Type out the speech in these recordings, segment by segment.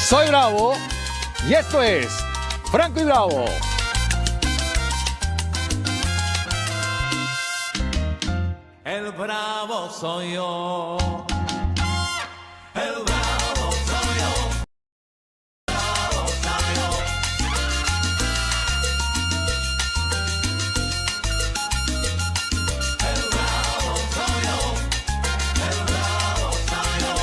Soy Bravo y esto es Franco y Bravo. El bravo soy yo. El bravo soy yo. Bravo soy yo. El bravo soy yo. El bravo soy yo.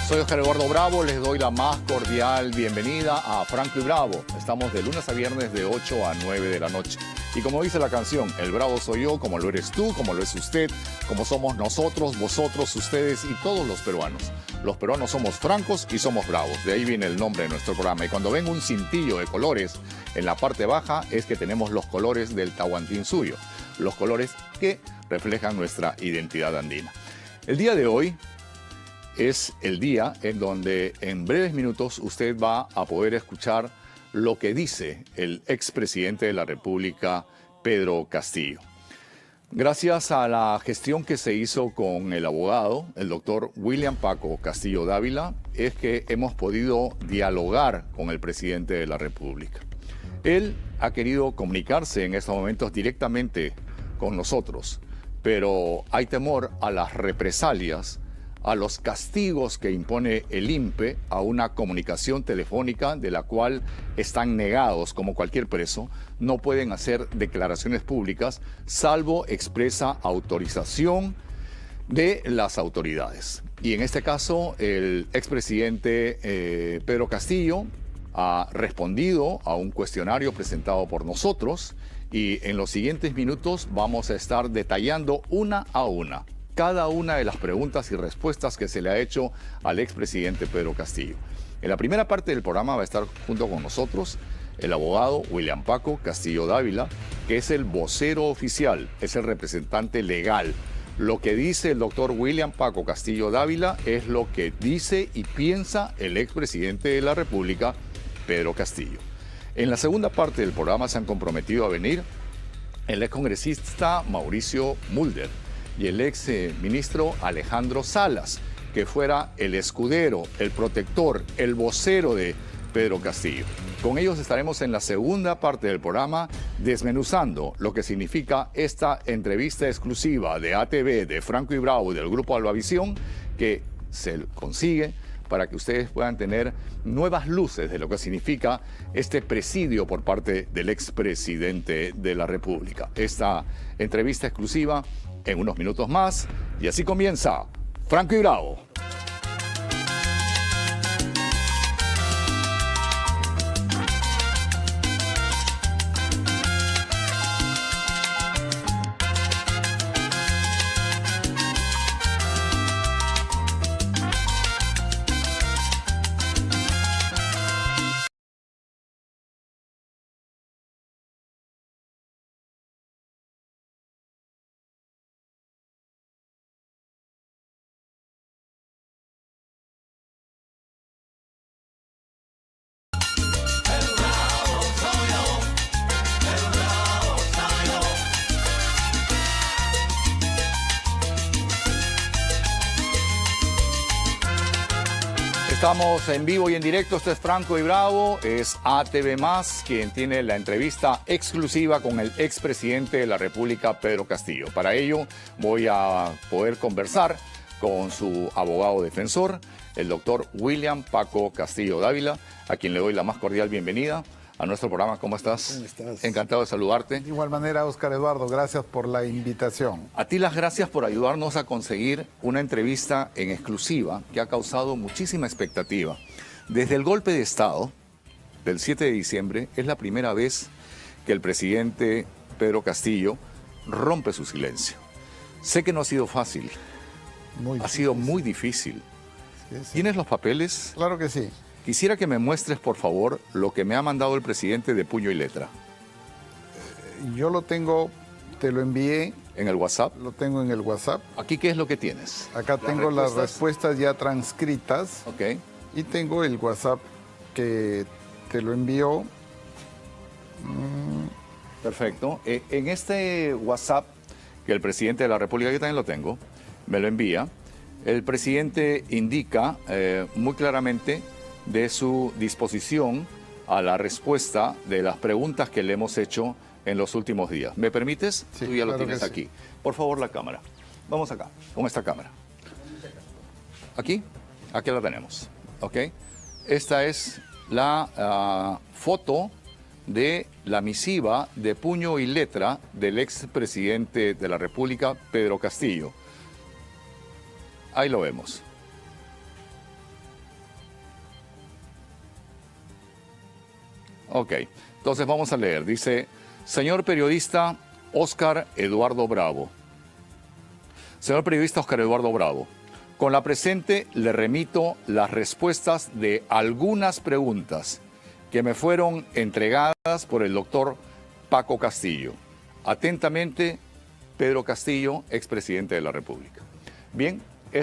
Soy Oscar Eduardo Bravo, les doy la más cordial bienvenida a Franco y Bravo. Estamos de lunes a viernes de 8 a 9 de la noche. Y como dice la canción, el bravo soy yo, como lo eres tú, como lo es usted, como somos nosotros, vosotros, ustedes y todos los peruanos. Los peruanos somos francos y somos bravos. De ahí viene el nombre de nuestro programa. Y cuando ven un cintillo de colores en la parte baja es que tenemos los colores del Tahuantinsuyo. Los colores que reflejan nuestra identidad andina. El día de hoy es el día en donde en breves minutos usted va a poder escuchar lo que dice el expresidente de la República, Pedro Castillo. Gracias a la gestión que se hizo con el abogado, el doctor William Paco Castillo Dávila, es que hemos podido dialogar con el presidente de la República. Él ha querido comunicarse en estos momentos directamente con nosotros, pero hay temor a las represalias, a los castigos que impone el INPE a una comunicación telefónica de la cual están negados como cualquier preso, no pueden hacer declaraciones públicas salvo expresa autorización de las autoridades. Y en este caso el expresidente Pedro Castillo ha respondido a un cuestionario presentado por nosotros y en los siguientes minutos vamos a estar detallando una a una cada una de las preguntas y respuestas que se le ha hecho al expresidente Pedro Castillo. En la primera parte del programa va a estar junto con nosotros el abogado William Paco Castillo Dávila, que es el vocero oficial, es el representante legal. Lo que dice el doctor William Paco Castillo Dávila es lo que dice y piensa el expresidente de la República, Pedro Castillo. En la segunda parte del programa se han comprometido a venir el excongresista Mauricio Mulder y el ex ministro Alejandro Salas, que fuera el escudero, el protector, el vocero de Pedro Castillo. Con ellos estaremos en la segunda parte del programa desmenuzando lo que significa esta entrevista exclusiva de ATV, de Franco y Bravo, del Grupo Albavisión, que se consigue para que ustedes puedan tener nuevas luces de lo que significa este presidio por parte del expresidente de la República. Esta entrevista exclusiva en unos minutos más, y así comienza Franco y Bravo. Estamos en vivo y en directo, esto es Franco y Bravo, es ATV+, quien tiene la entrevista exclusiva con el expresidente de la República, Pedro Castillo. Para ello voy a poder conversar con su abogado defensor, el doctor William Paco Castillo Dávila, a quien le doy la más cordial bienvenida a nuestro programa. ¿Cómo estás? ¿Cómo estás? Encantado de saludarte. De igual manera, Oscar Eduardo, gracias por la invitación. A ti las gracias por ayudarnos a conseguir una entrevista en exclusiva que ha causado muchísima expectativa. Desde el golpe de Estado del 7 de diciembre es la primera vez que el presidente Pedro Castillo rompe su silencio. Sé que no ha sido fácil, ha sido muy difícil. Sí, sí. ¿Tienes los papeles? Claro que sí. Quisiera que me muestres, por favor, lo que me ha mandado el presidente de puño y letra. Yo lo tengo, te lo envié. ¿En el WhatsApp? Lo tengo en el WhatsApp. ¿Aquí qué es lo que tienes? Acá tengo las respuestas ya transcritas. Ok. Y tengo el WhatsApp que te lo envió. Perfecto. En este WhatsApp que el presidente de la República, yo también lo tengo, me lo envía, el presidente indica muy claramente de su disposición a la respuesta de las preguntas que le hemos hecho en los últimos días. ¿Me permites? Sí, Tú ya lo claro tienes que sí. aquí. Por favor, la cámara. Vamos acá, con esta cámara. Aquí, aquí la tenemos. ¿Ok? Esta es la foto de la misiva de puño y letra del expresidente de la República, Pedro Castillo. Ahí lo vemos. Ok, entonces vamos a leer. Dice, señor periodista Óscar Eduardo Bravo. Señor periodista Óscar Eduardo Bravo, con la presente le remito las respuestas de algunas preguntas que me fueron entregadas por el doctor Paco Castillo. Atentamente, Pedro Castillo, expresidente de la República. Bien,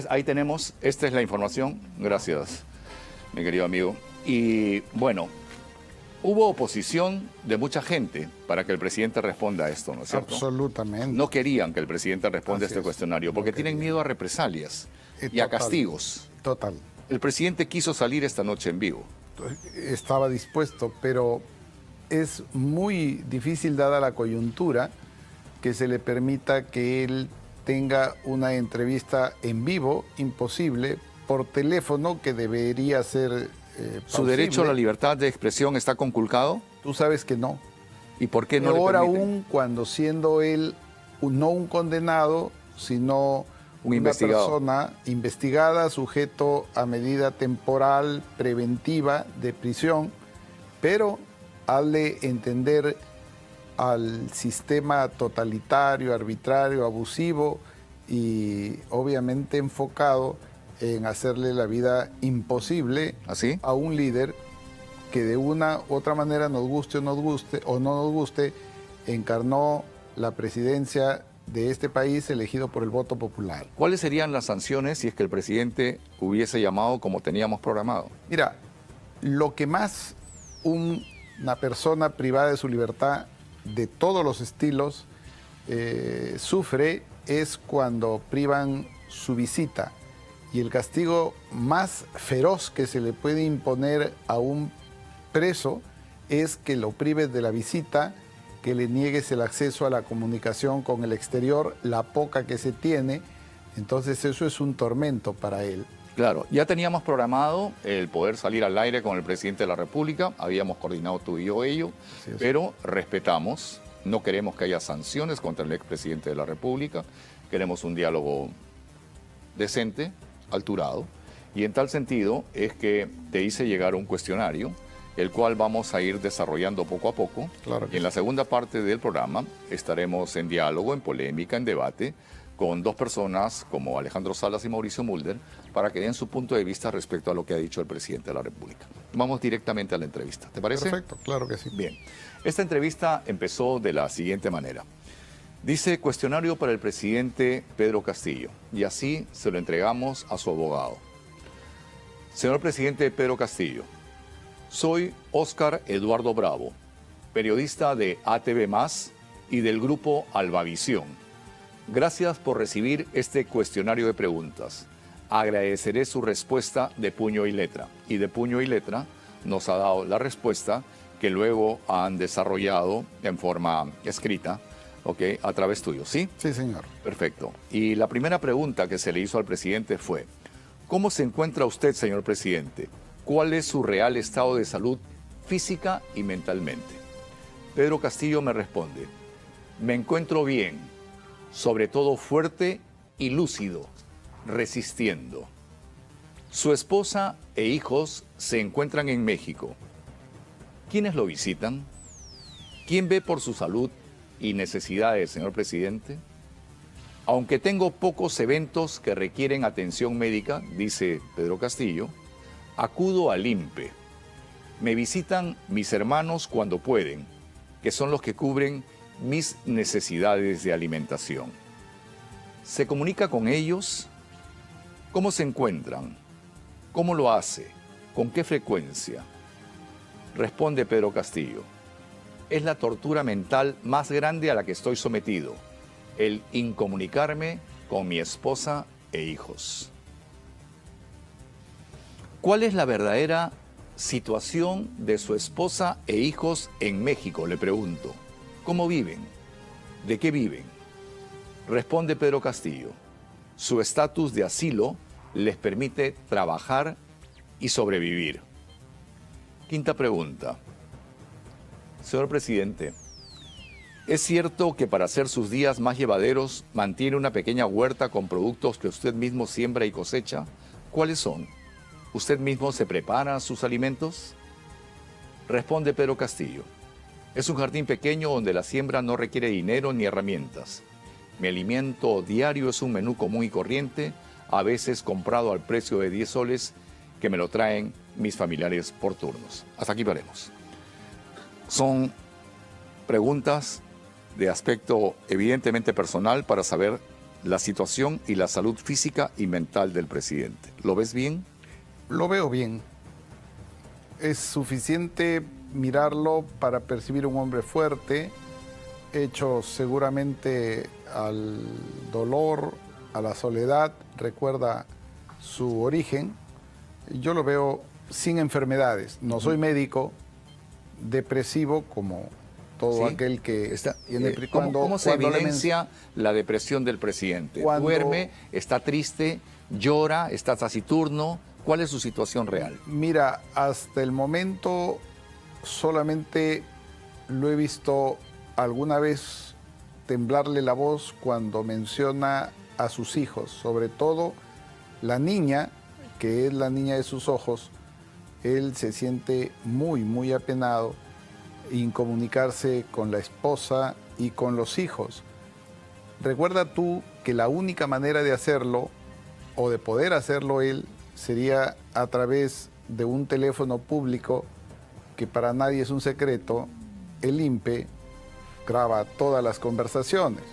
ahí tenemos, esta es la información. Gracias, mi querido amigo. Y bueno, hubo oposición de mucha gente para que el presidente responda a esto, ¿no es cierto? Absolutamente. No querían que el presidente responda a Así este es. cuestionario porque No tienen querían. miedo a represalias y a Total. castigos. Total. El presidente quiso salir esta noche en vivo. Estaba dispuesto, pero es muy difícil, dada la coyuntura, que se le permita que él tenga una entrevista en vivo, imposible, por teléfono, que debería ser ¿Su derecho a la plausible. libertad de expresión está conculcado? Tú sabes que no. ¿Y por qué no Peor le permiten? aún cuando siendo él no un condenado, sino Un una investigado. persona investigada, sujeto a medida temporal preventiva de prisión, pero hazle entender al sistema totalitario, arbitrario, abusivo y obviamente enfocado en hacerle la vida imposible ¿Así? a un líder que de una u otra manera, nos guste o no nos guste, encarnó la presidencia de este país elegido por el voto popular. ¿Cuáles serían las sanciones si es que el presidente hubiese llamado como teníamos programado? Mira, lo que más una persona privada de su libertad de todos los estilos sufre es cuando privan su visita. Y el castigo más feroz que se le puede imponer a un preso es que lo prives de la visita, que le niegues el acceso a la comunicación con el exterior, la poca que se tiene. Entonces eso es un tormento para él. Claro, ya teníamos programado el poder salir al aire con el presidente de la República, habíamos coordinado tú y yo ello, Así es. pero respetamos, no queremos que haya sanciones contra el expresidente de la República, queremos un diálogo decente, alturado, y en tal sentido es que te hice llegar un cuestionario, el cual vamos a ir desarrollando poco a poco. Claro que Y en la segunda parte del programa estaremos en diálogo, en polémica, en debate, con dos personas como Alejandro Salas y Mauricio Mulder, para que den su punto de vista respecto a lo que ha dicho el presidente de la República. Vamos directamente a la entrevista, ¿te parece? Perfecto, claro que sí. Bien, esta entrevista empezó de la siguiente manera. Dice, cuestionario para el presidente Pedro Castillo, y así se lo entregamos a su abogado. Señor presidente Pedro Castillo, soy Óscar Eduardo Bravo, periodista de ATV Más y del grupo Albavisión. Gracias por recibir este cuestionario de preguntas. Agradeceré su respuesta de puño y letra. Y de puño y letra nos ha dado la respuesta que luego han desarrollado en forma escrita, ¿ok? A través tuyo, ¿sí? Sí, señor. Perfecto. Y la primera pregunta que se le hizo al presidente fue, ¿cómo se encuentra usted, señor presidente? ¿Cuál es su real estado de salud física y mentalmente? Pedro Castillo me responde, me encuentro bien, sobre todo fuerte y lúcido, resistiendo. Su esposa e hijos se encuentran en México. ¿Quiénes lo visitan? ¿Quién ve por su salud y necesidades, señor presidente? Aunque tengo pocos eventos que requieren atención médica, dice Pedro Castillo, acudo al INPE. Me visitan mis hermanos cuando pueden, que son los que cubren mis necesidades de alimentación. ¿Se comunica con ellos? ¿Cómo se encuentran? ¿Cómo lo hace? ¿Con qué frecuencia? Responde Pedro Castillo. es la tortura mental más grande a la que estoy sometido, el incomunicarme con mi esposa e hijos. ¿Cuál es la verdadera situación de su esposa e hijos en México? Le pregunto. ¿Cómo viven? ¿De qué viven? Responde Pedro Castillo. Su estatus de asilo les permite trabajar y sobrevivir. Quinta pregunta. Señor presidente, ¿es cierto que para hacer sus días más llevaderos mantiene una pequeña huerta con productos que usted mismo siembra y cosecha? ¿Cuáles son? ¿Usted mismo se prepara sus alimentos? Responde Pedro Castillo. Es un jardín pequeño donde la siembra no requiere dinero ni herramientas. Mi alimento diario es un menú común y corriente, a veces comprado al precio de 10 soles, que me lo traen mis familiares por turnos. Hasta aquí paremos. Son preguntas de aspecto evidentemente personal para saber la situación y la salud física y mental del presidente. ¿Lo ves bien? Lo veo bien. Es suficiente mirarlo para percibir un hombre fuerte, hecho seguramente al dolor, a la soledad, recuerda su origen. Yo lo veo sin enfermedades. No soy médico, depresivo como todo Sí. aquel que tiene... ¿Cómo se cuando le evidencia la depresión del presidente? Cuando- ¿Duerme? ¿Está triste? ¿Llora? ¿Está taciturno? ¿Cuál es su situación real? Mira, hasta el momento solamente lo he visto alguna vez temblarle la voz cuando menciona a sus hijos, sobre todo la niña, que es la niña de sus ojos. Él se siente muy apenado en comunicarse con la esposa y con los hijos. Recuerda tú que la única manera de hacerlo, o de poder hacerlo él, sería a través de un teléfono público que para nadie es un secreto. El INPE graba todas las conversaciones.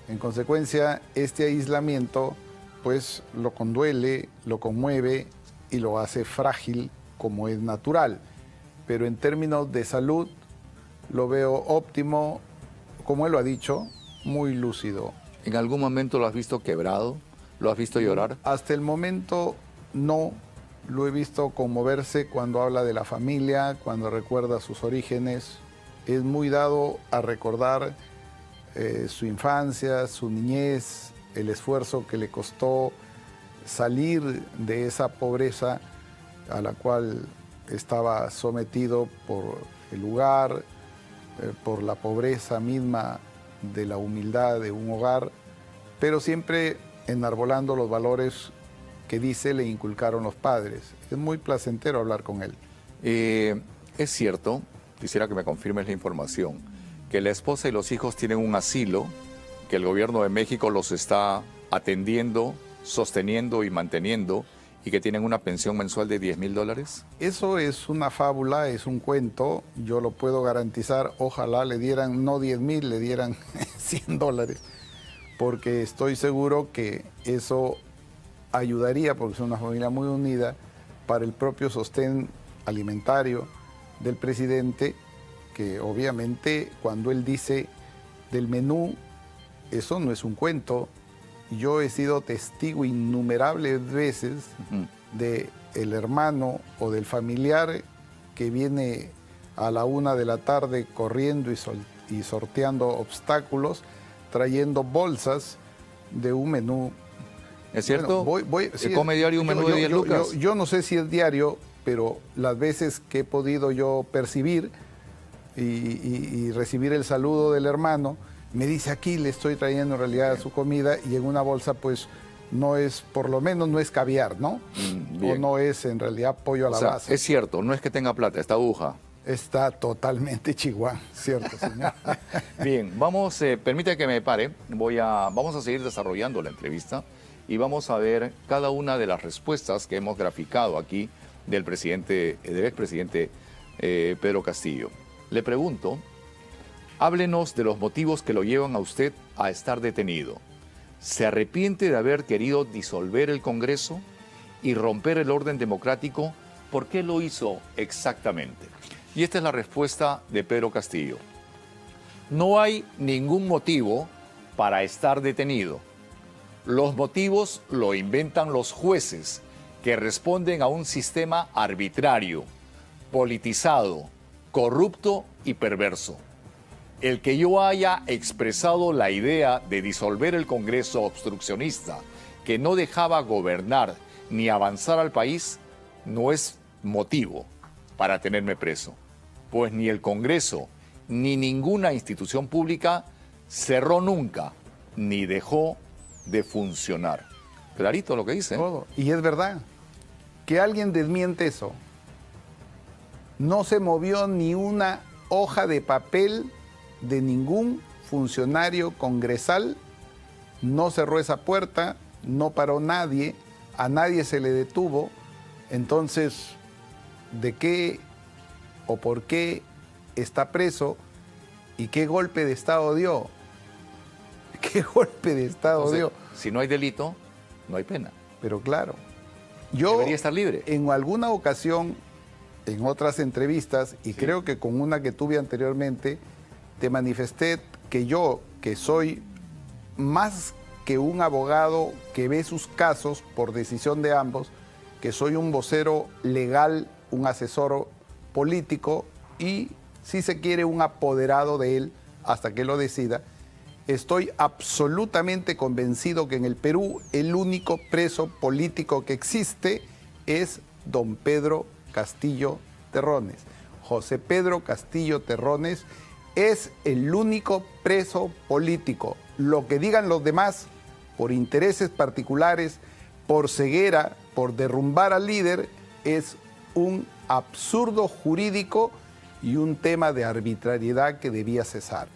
En consecuencia, este aislamiento pues lo conduele, lo conmueve y lo hace frágil como es natural. Pero en términos de salud lo veo óptimo, como él lo ha dicho, muy lúcido. ¿En algún momento lo has visto quebrado? ¿Lo has visto llorar? Hasta el momento no lo he visto conmoverse cuando habla de la familia, cuando recuerda sus orígenes. Es muy dado a recordar su infancia, su niñez, el esfuerzo que le costó salir de esa pobreza a la cual estaba sometido por el lugar, por la pobreza misma de la humildad de un hogar, pero siempre enarbolando los valores que dice le inculcaron los padres. Es muy placentero hablar con él. Es cierto, quisiera que me confirmes la información, que la esposa y los hijos tienen un asilo, que el gobierno de México los está atendiendo, sosteniendo y manteniendo, y que tienen una pensión mensual de $10,000. Eso es una fábula, es un cuento, yo lo puedo garantizar. Ojalá le dieran no 10,000, le dieran $100, porque estoy seguro que eso ayudaría, porque es una familia muy unida, para el propio sostén alimentario del presidente, que obviamente cuando él dice del menú, eso no es un cuento. Yo he sido testigo innumerables veces de el hermano o del familiar que viene a la 1 de la tarde corriendo y sorteando obstáculos, trayendo bolsas de un menú. ¿Es cierto? Bueno, ¿Se come diario un menú de 10 lucas? Yo no sé si es diario, pero las veces que he podido yo percibir y recibir el saludo del hermano, me dice: aquí le estoy trayendo en realidad su comida, y en una bolsa pues no es, por lo menos no es caviar, ¿no? O no es en realidad pollo a la base. Es cierto, no es que tenga plata, está aguja. Está totalmente chihuahua, ¿cierto, señor? Bien, permite que me pare, vamos a seguir desarrollando la entrevista y vamos a ver cada una de las respuestas que hemos graficado aquí del expresidente Pedro Castillo. Le pregunto, háblenos de los motivos que lo llevan a usted a estar detenido. ¿Se arrepiente de haber querido disolver el Congreso y romper el orden democrático? ¿Por qué lo hizo exactamente? Y esta es la respuesta de Pedro Castillo. No hay ningún motivo para estar detenido. Los motivos lo inventan los jueces, que responden a un sistema arbitrario, politizado, corrupto y perverso. El que yo haya expresado la idea de disolver el Congreso obstruccionista, que no dejaba gobernar ni avanzar al país, no es motivo para tenerme preso, pues ni el Congreso ni ninguna institución pública cerró nunca ni dejó de funcionar. Clarito lo que dice. Todo. Y es verdad. Que alguien desmiente eso. No se movió ni una hoja de papel de ningún funcionario congresal, no cerró esa puerta, no paró nadie, a nadie se le detuvo. Entonces, ¿de qué o por qué está preso y qué golpe de Estado dio? ¿Qué golpe de Estado O sea, dio? si no hay delito, no hay pena. Pero claro, yo Debería estar libre. en alguna ocasión, en otras entrevistas, y creo que con una que tuve anteriormente, te manifesté que yo, que soy más que un abogado que ve sus casos por decisión de ambos, que soy un vocero legal, un asesor político y, si se quiere, un apoderado de él hasta que lo decida. Estoy absolutamente convencido que en el Perú el único preso político que existe es don Pedro Castillo Terrones. José Pedro Castillo Terrones es el único preso político. Lo que digan los demás, por intereses particulares, por ceguera, por derrumbar al líder, es un absurdo jurídico y un tema de arbitrariedad que debería cesar.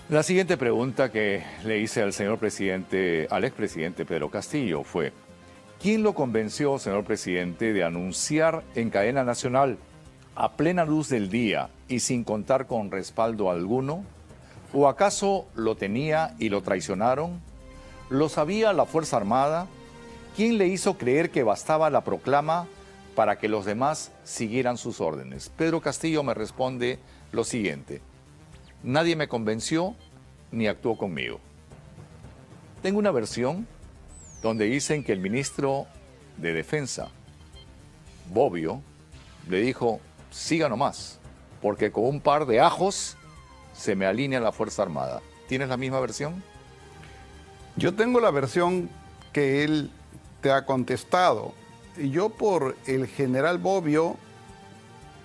La siguiente pregunta que le hice al señor presidente, al expresidente Pedro Castillo fue: ¿quién lo convenció, señor presidente, de anunciar en cadena nacional, a plena luz del día y sin contar con respaldo alguno? ¿O acaso lo tenía y lo traicionaron? ¿Lo sabía la Fuerza Armada? ¿Quién le hizo creer que bastaba la proclama para que los demás siguieran sus órdenes? Pedro Castillo me responde lo siguiente: nadie me convenció ni actuó conmigo. Tengo una versión donde dicen que el ministro de Defensa, Bobbio, le dijo: siga nomás, porque con un par de ajos se me alinea la Fuerza Armada. ¿Tienes la misma versión? Yo tengo la versión que él te ha contestado. Y yo, por el general Bobbio,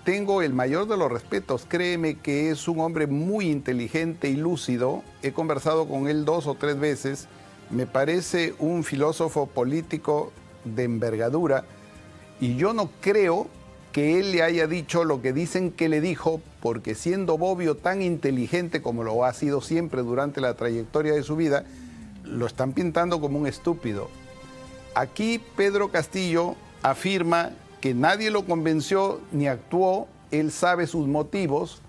tengo el mayor de los respetos. Créeme que es un hombre muy inteligente y lúcido. He conversado con él 2 o 3 veces. Me parece un filósofo político de envergadura. Y yo no creo que él le haya dicho lo que dicen que le dijo, porque siendo Bobbio tan inteligente como lo ha sido siempre durante la trayectoria de su vida, lo están pintando como un estúpido. Aquí Pedro Castillo afirma que nadie lo convenció ni actuó, él sabe sus motivos,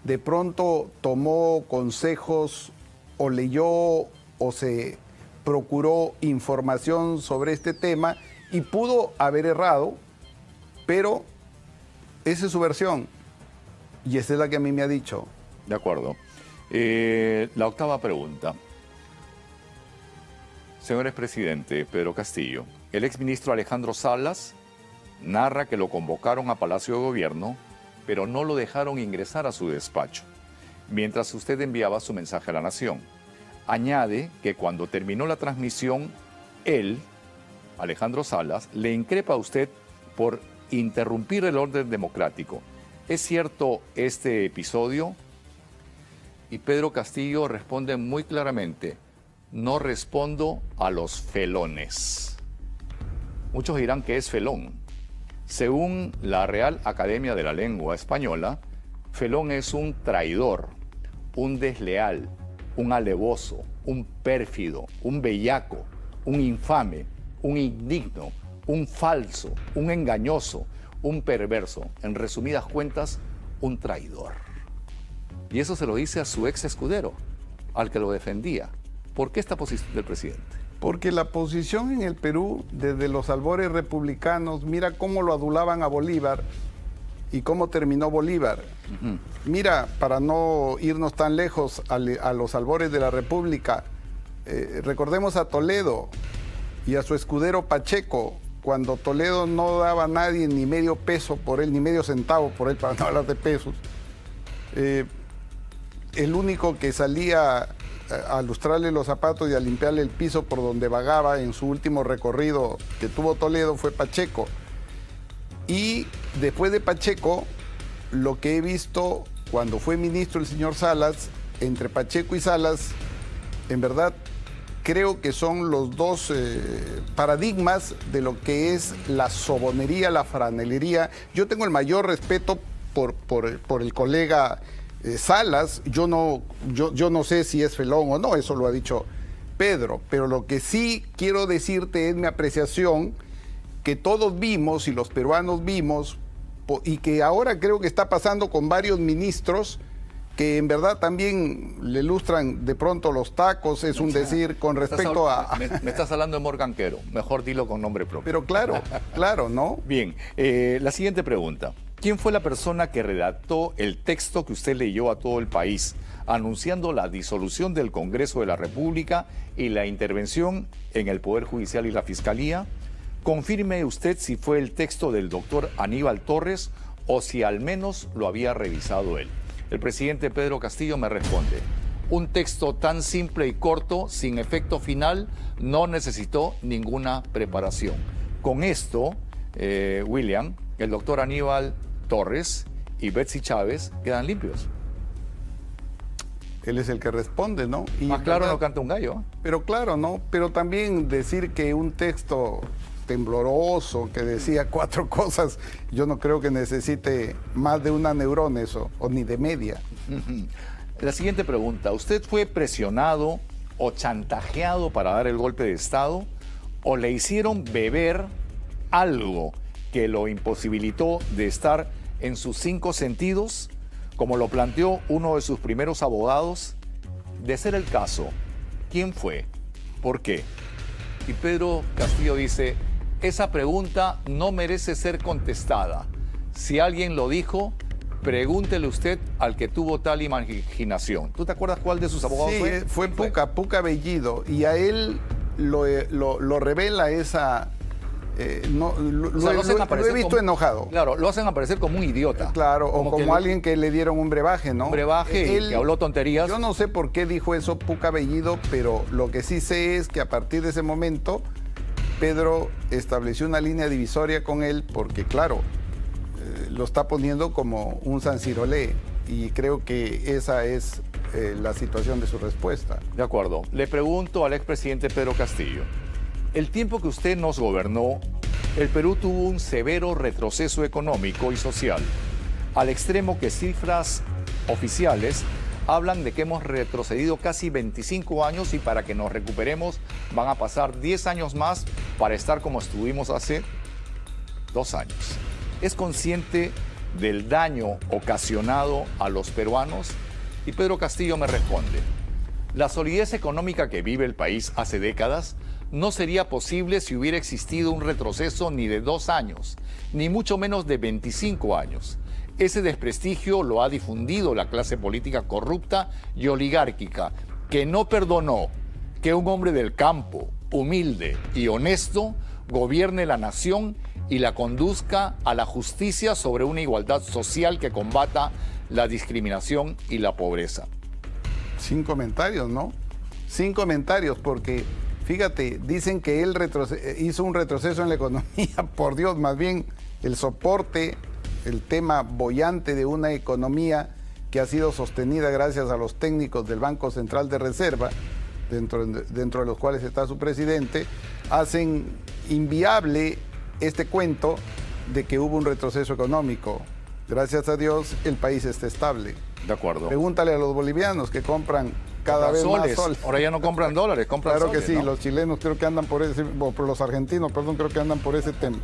de pronto tomó consejos o leyó o se procuró información sobre este tema y pudo haber errado, pero esa es su versión y esa es la que a mí me ha dicho. De acuerdo. La octava pregunta. Señor expresidente Pedro Castillo, el exministro Alejandro Salas narra que lo convocaron a Palacio de Gobierno, pero no lo dejaron ingresar a su despacho, mientras usted enviaba su mensaje a la nación. Añade que cuando terminó la transmisión, él, Alejandro Salas, le increpa a usted por interrumpir el orden democrático. ¿Es cierto este episodio? Y Pedro Castillo responde muy claramente: no respondo a los felones. Muchos dirán que es felón. Según la Real Academia de la Lengua Española, felón es un traidor, un desleal, un alevoso, un pérfido, un bellaco, un infame, un indigno, un falso, un engañoso, un perverso. En resumidas cuentas, un traidor. Y eso se lo dice a su ex escudero, al que lo defendía. ¿Por qué esta posición del presidente? Porque la posición en el Perú, desde los albores republicanos, mira cómo lo adulaban a Bolívar, ¿Y cómo terminó Bolívar? Mira, para no irnos tan lejos a los albores de la República, recordemos a Toledo y a su escudero Pacheco, cuando Toledo no daba a nadie ni medio peso por él, ni medio centavo por él, para no hablar de pesos. El único que salía a lustrarle los zapatos y a limpiarle el piso por donde vagaba en su último recorrido que tuvo Toledo fue Pacheco. Y después de Pacheco, lo que he visto cuando fue ministro el señor Salas, entre Pacheco y Salas, en verdad creo que son los dos paradigmas de lo que es la sobonería, la franelería. Yo tengo el mayor respeto por el colega Salas. Yo no sé si es felón o no, eso lo ha dicho Pedro, pero lo que sí quiero decirte es mi apreciación, que todos vimos y los peruanos vimos, y que ahora creo que está pasando con varios ministros que en verdad también le ilustran de pronto los tacos, es un decir con respecto a... Me estás hablando de Morganquero, mejor dilo con nombre propio. Pero claro, ¿no? Bien, la siguiente pregunta. ¿Quién fue la persona que redactó el texto que usted leyó a todo el país, anunciando la disolución del Congreso de la República y la intervención en el Poder Judicial y la Fiscalía? Confirme usted si fue el texto del doctor Aníbal Torres o si al menos lo había revisado él. El presidente Pedro Castillo me responde: un texto tan simple y corto, sin efecto final, no necesitó ninguna preparación. Con esto, William, el doctor Aníbal Torres y Betsy Chávez quedan limpios. Él es el que responde, ¿no? Y más claro no canta un gallo. Pero claro, ¿no? Pero también decir que un texto tembloroso, que decía 4 cosas, yo no creo que necesite más de una neurona eso, o ni de media. La siguiente pregunta: ¿usted fue presionado o chantajeado para dar el golpe de Estado? ¿O le hicieron beber algo que lo imposibilitó de estar en sus 5 sentidos, como lo planteó uno de sus primeros abogados? De ser el caso, ¿quién fue? ¿Por qué? Y Pedro Castillo dice: esa pregunta no merece ser contestada. Si alguien lo dijo, pregúntele usted al que tuvo tal imaginación. ¿Tú te acuerdas cuál de sus abogados fue? Sí, fue Puca Bellido, y a él lo revela esa... lo he visto enojado. Claro, lo hacen aparecer como un idiota. Claro, o como alguien que le dieron un brebaje, ¿no? Un brebaje y que habló tonterías. Yo no sé por qué dijo eso Puca Bellido, pero lo que sí sé es que a partir de ese momento Pedro estableció una línea divisoria con él, porque claro, lo está poniendo como un Sansirolé, y creo que esa es la situación de su respuesta. De acuerdo. Le pregunto al expresidente Pedro Castillo: el tiempo que usted nos gobernó, el Perú tuvo un severo retroceso económico y social, al extremo que cifras oficiales hablan de que hemos retrocedido casi 25 años y para que nos recuperemos van a pasar 10 años más para estar como estuvimos hace 2 años. ¿Es consciente del daño ocasionado a los peruanos? Y Pedro Castillo me responde: la solidez económica que vive el país hace décadas no sería posible si hubiera existido un retroceso ni de 2 años, ni mucho menos de 25 años. Ese desprestigio lo ha difundido la clase política corrupta y oligárquica, que no perdonó que un hombre del campo, humilde y honesto, gobierne la nación y la conduzca a la justicia sobre una igualdad social que combata la discriminación y la pobreza. Sin comentarios, ¿no? Sin comentarios, porque fíjate, dicen que él hizo un retroceso en la economía. Por Dios, más bien el soporte, el tema boyante de una economía que ha sido sostenida gracias a los técnicos del Banco Central de Reserva, dentro de los cuales está su presidente, hacen inviable este cuento de que hubo un retroceso económico. Gracias a Dios, el país está estable. De acuerdo. Pregúntale a los bolivianos que compran cada vez más soles. Ahora ya no compran dólares, compran claro soles, que sí, ¿no? Los chilenos creo que andan por ese, o los argentinos, perdón, creo que andan por ese tema.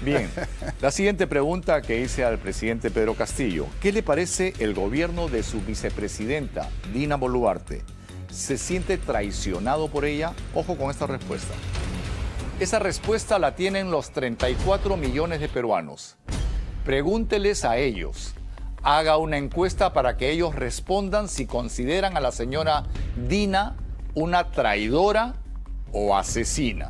Bien, la siguiente pregunta que hice al presidente Pedro Castillo: ¿qué le parece el gobierno de su vicepresidenta, Dina Boluarte? ¿Se siente traicionado por ella? Ojo con esta respuesta. Esa respuesta la tienen los 34 millones de peruanos. Pregúnteles a ellos. Haga una encuesta para que ellos respondan si consideran a la señora Dina una traidora o asesina.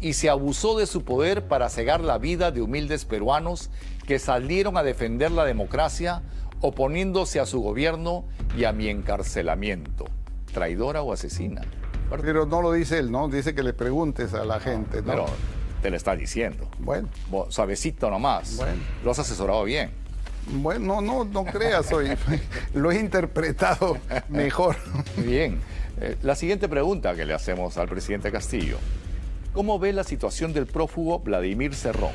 Y se abusó de su poder para cegar la vida de humildes peruanos que salieron a defender la democracia oponiéndose a su gobierno y a mi encarcelamiento. ¿Traidora o asesina? Pero no lo dice él, ¿no? Dice que le preguntes a la gente, ¿no? Pero te lo está diciendo. Bueno, Suavecito nomás. Bueno. Lo has asesorado bien. bueno, no creas hoy. Lo he interpretado mejor. Bien. La siguiente pregunta que le hacemos al presidente Castillo. ¿Cómo ve la situación del prófugo Vladimir Cerrón?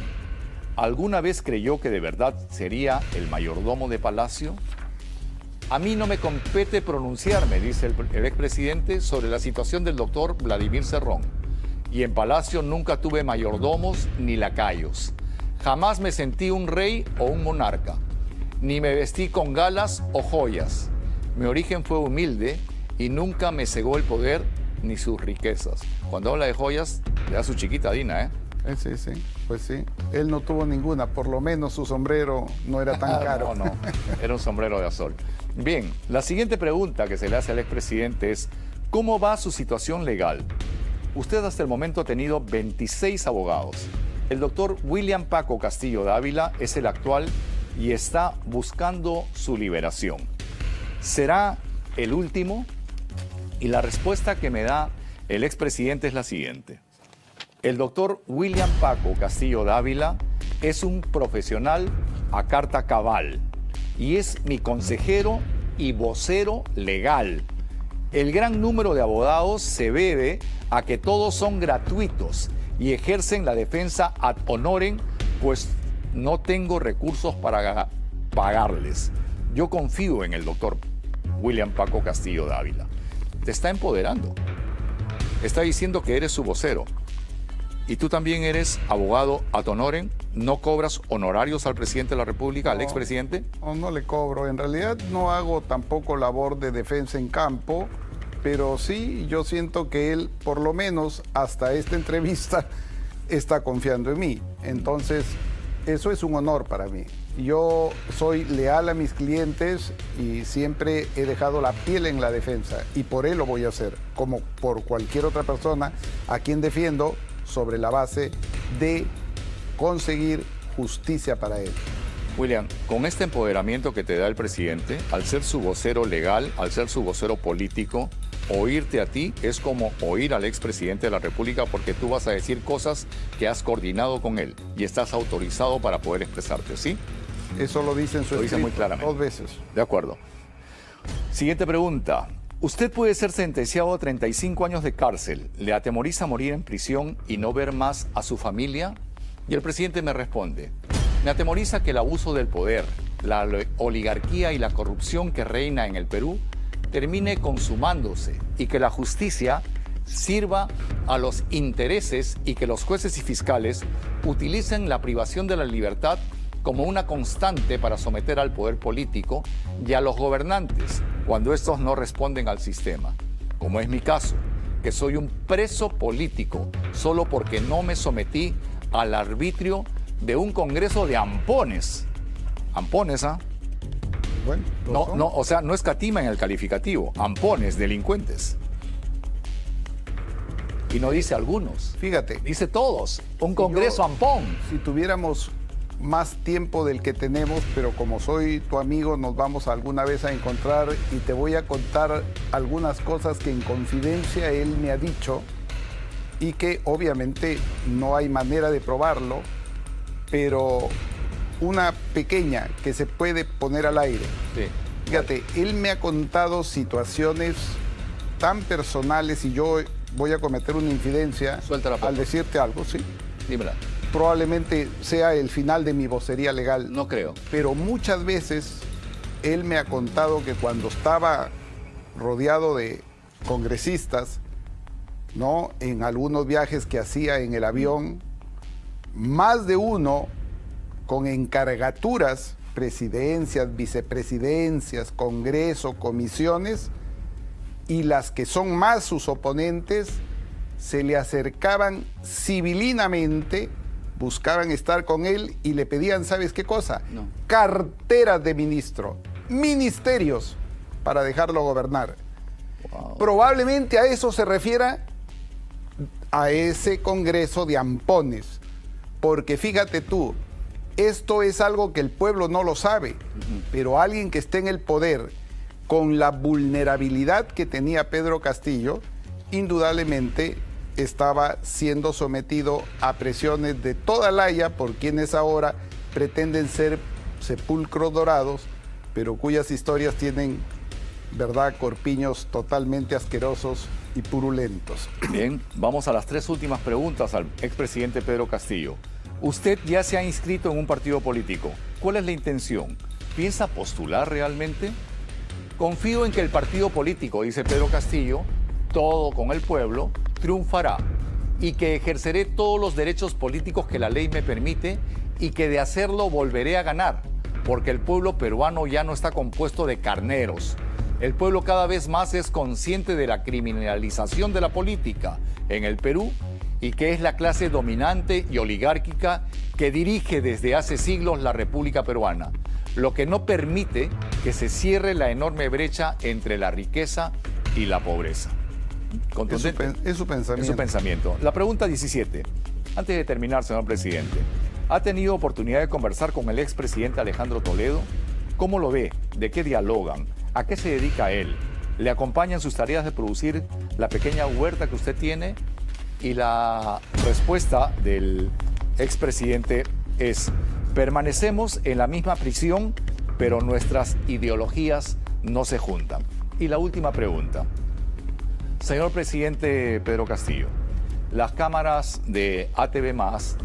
¿Alguna vez creyó que de verdad sería el mayordomo de Palacio? A mí no me compete pronunciarme, dice el expresidente, sobre la situación del doctor Vladimir Cerrón. Y en Palacio nunca tuve mayordomos ni lacayos. Jamás me sentí un rey o un monarca. Ni me vestí con galas o joyas. Mi origen fue humilde y nunca me cegó el poder ni sus riquezas. Cuando habla de joyas, le da su chiquita Dina, ¿eh? Sí, pues sí. Él no tuvo ninguna, por lo menos su sombrero no era tan caro. No, era un sombrero de azul. Bien, la siguiente pregunta que se le hace al expresidente es, ¿cómo va su situación legal? Usted hasta el momento ha tenido 26 abogados. El doctor William Paco Castillo Dávila es el actual y está buscando su liberación. ¿Será el último? Y la respuesta que me da el expresidente es la siguiente. El doctor William Paco Castillo Dávila es un profesional a carta cabal y es mi consejero y vocero legal. El gran número de abogados se debe a que todos son gratuitos y ejercen la defensa ad honorem, pues no tengo recursos para pagarles. Yo confío en el doctor William Paco Castillo Dávila. Te está empoderando. Está diciendo que eres su vocero. Y tú también eres abogado ad honorem, ¿no cobras honorarios al presidente de la República, al expresidente? No le cobro. En realidad no hago tampoco labor de defensa en campo, pero sí yo siento que él, por lo menos hasta esta entrevista, está confiando en mí. Entonces, eso es un honor para mí. Yo soy leal a mis clientes y siempre he dejado la piel en la defensa y por él lo voy a hacer, como por cualquier otra persona a quien defiendo, sobre la base de conseguir justicia para él. William, con este empoderamiento que te da el presidente, al ser su vocero legal, al ser su vocero político, oírte a ti es como oír al expresidente de la República porque tú vas a decir cosas que has coordinado con él y estás autorizado para poder expresarte, ¿sí? Eso lo dice en su Lo dice escrito muy claramente. 2 veces. De acuerdo. Siguiente pregunta. Usted puede ser sentenciado a 35 años de cárcel. ¿Le atemoriza morir en prisión y no ver más a su familia? Y el presidente me responde, me atemoriza que el abuso del poder, la oligarquía y la corrupción que reina en el Perú termine consumándose y que la justicia sirva a los intereses y que los jueces y fiscales utilicen la privación de la libertad como una constante para someter al poder político y a los gobernantes cuando estos no responden al sistema, como es mi caso, que soy un preso político solo porque no me sometí al arbitrio de un congreso de ampones. Ampones, ¿ah? Bueno, O sea, no escatima en el calificativo, ampones, delincuentes. Y no dice algunos, Fíjate, dice todos, un congreso ampón. si tuviéramos más tiempo del que tenemos, pero como soy tu amigo, nos vamos alguna vez a encontrar y te voy a contar algunas cosas que en confidencia él me ha dicho y que obviamente no hay manera de probarlo, pero una pequeña que se puede poner al aire. Sí. Fíjate, él me ha contado situaciones tan personales y yo voy a cometer una infidencia Suéltala, por al favor. decirte algo, ¿sí? Dímela. Probablemente sea el final de mi vocería legal. No creo. Pero muchas veces él me ha contado que cuando estaba rodeado de congresistas, ¿no? En algunos viajes que hacía en el avión, más de uno con encargaturas, presidencias, vicepresidencias, congreso, comisiones, y las que son más sus oponentes, se le acercaban civilinamente buscaban estar con él y le pedían, ¿sabes qué cosa? No. Carteras de ministro, ministerios para dejarlo gobernar. Wow. Probablemente a eso se refiera a ese Congreso de ampones, porque fíjate tú, esto es algo que el pueblo no lo sabe, pero alguien que esté en el poder con la vulnerabilidad que tenía Pedro Castillo, indudablemente estaba siendo sometido a presiones de toda la haya por quienes ahora pretenden ser sepulcros dorados, pero cuyas historias tienen, ¿verdad?, corpiños totalmente asquerosos y purulentos. Bien, vamos a las 3 últimas preguntas al expresidente Pedro Castillo. Usted ya se ha inscrito en un partido político. ¿Cuál es la intención? ¿Piensa postular realmente? Confío en que el partido político, dice Pedro Castillo, todo con el pueblo, triunfará y que ejerceré todos los derechos políticos que la ley me permite y que de hacerlo volveré a ganar, porque el pueblo peruano ya no está compuesto de carneros. El pueblo cada vez más es consciente de la criminalización de la política en el Perú y que es la clase dominante y oligárquica que dirige desde hace siglos la República Peruana, lo que no permite que se cierre la enorme brecha entre la riqueza y la pobreza. ¿Contundente? Es su pensamiento. Es su pensamiento. La pregunta 17. Antes de terminar, señor presidente, ¿ha tenido oportunidad de conversar con el expresidente Alejandro Toledo? ¿Cómo lo ve? ¿De qué dialogan? ¿A qué se dedica él? ¿Le acompañan sus tareas de producir la pequeña huerta que usted tiene? Y la respuesta del expresidente es: permanecemos en la misma prisión, pero nuestras ideologías no se juntan. Y la última pregunta. Señor presidente Pedro Castillo, las cámaras de ATV+,